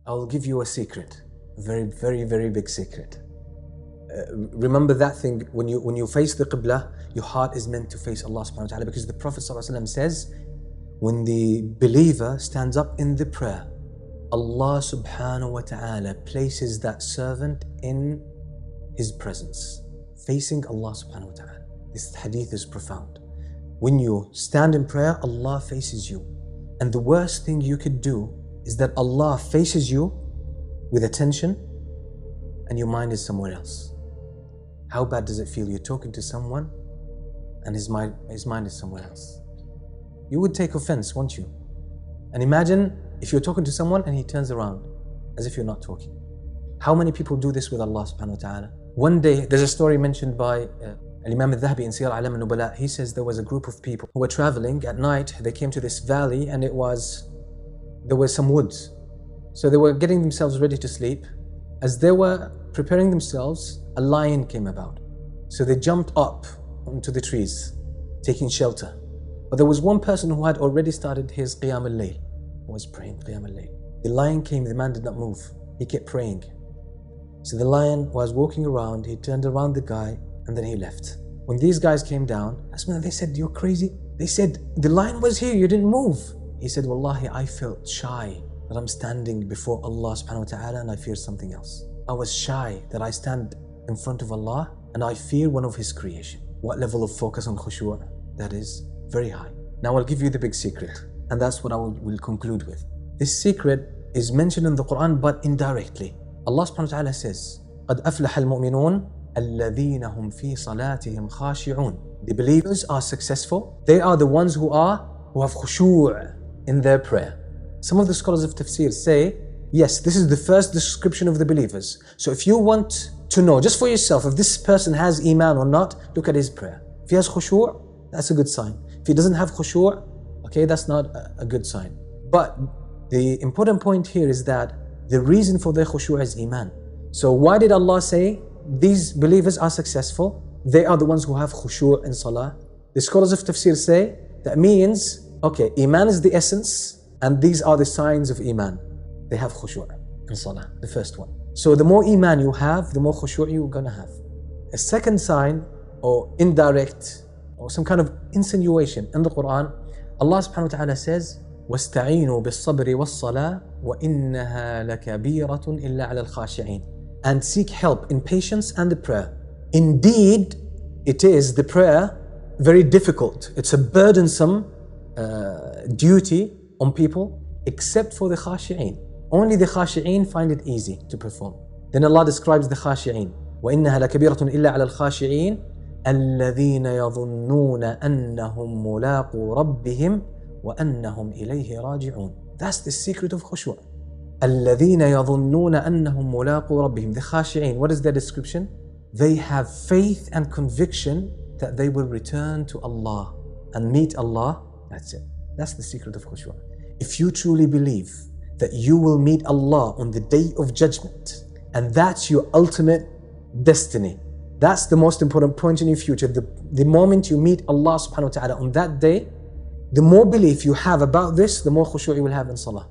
I'll give you a secret, a very, very, very big secret. Remember that thing, when you face the Qibla, your heart is meant to face Allah subhanahu wa ta'ala, because the Prophet ﷺ says, when the believer stands up in the prayer, Allah subhanahu wa ta'ala places that servant in his presence, facing Allah subhanahu wa ta'ala. This hadith is profound. When you stand in prayer, Allah faces you. And the worst thing you could do is that Allah faces you with attention and your mind is somewhere else. How bad does it feel? You're talking to someone and his mind is somewhere else. You would take offense, won't you? And imagine if you're talking to someone and he turns around as if you're not talking. How many people do this with Allah subhanahu wa ta'ala? One day, there's a story mentioned by Imam al-Dhahabi in Siyar A'lam al-Nubala. He says there was a group of people who were traveling at night. They came to this valley and there were some woods. So they were getting themselves ready to sleep. As they were preparing themselves, a lion came about. So they jumped up onto the trees, taking shelter. But there was one person who had already started his Qiyam al-Layl, was praying Qiyam al-Layl. The lion came, the man did not move. He kept praying. So the lion was walking around, he turned around the guy, and then he left. When these guys came down, they said, "You're crazy." They said, "The lion was here, you didn't move." He said, "Wallahi, I felt shy that I'm standing before Allah subhanahu wa ta'ala and I fear something else. I was shy that I stand in front of Allah and I fear one of His creation." What level of focus on khushu'? That is very high. Now I'll give you the big secret, and that's what I will conclude with. This secret is mentioned in the Quran, but indirectly. Allah subhanahu wa ta'ala says, قَدْ أَفْلَحَ الْمُؤْمِنُونَ الَّذِينَ هُمْ فِي صَلَاتِهِمْ خَاشِعُونَ. The believers are successful. They are the ones who have khushu' in their prayer. Some of the scholars of tafsir say, yes, this is the first description of the believers. So if you want to know just for yourself if this person has iman or not, look at his prayer. If he has khushu', that's a good sign. If he doesn't have khushu', okay, that's not a good sign. But the important point here is that the reason for their khushu' is iman. So why did Allah say these believers are successful? They are the ones who have khushu' in salah. The scholars of tafsir say that means, okay, iman is the essence and these are the signs of iman. They have khushu' in salah, the first one. So the more iman you have, the more khushu' you're gonna have. A second sign, or indirect, or some kind of insinuation in the Quran, Allah subhanahu wa ta'ala says, وَاسْتَعِينُوا بِالصَّبْرِ وَالصَّلَاةِ وَإِنَّهَا لَكَبِيرَةٌ إِلَّا عَلَى الْخَاشِعِينَ. And seek help in patience and the prayer. Indeed, it is the prayer very difficult. It's a burdensome duty on people, except for the khashi'een. Only the khashi'een find it easy to perform. Then Allah describes the khashi'een. وَإِنَّهَا لَكَبِيرَةٌ إِلَّا عَلَى الْخَاشِعِينَ الَّذِينَ يَظُنُّونَ أَنَّهُمْ مُلَاقُو رَبِّهِمْ وَأَنَّهُمْ إِلَيْهِ رَاجِعُونَ. That's the secret of khushu'. الَّذِينَ يَظُنُّونَ أَنَّهُمْ مُلَاقُو رَبِّهِمْ. The khashi'een, what is their description? They have faith and conviction that they will return to Allah and meet Allah. That's it. That's the secret of khushu'. If you truly believe that you will meet Allah on the day of judgment, and that's your ultimate destiny, that's the most important point in your future. The moment you meet Allah subhanahu wa ta'ala on that day, the more belief you have about this, the more khushu' you will have in salah.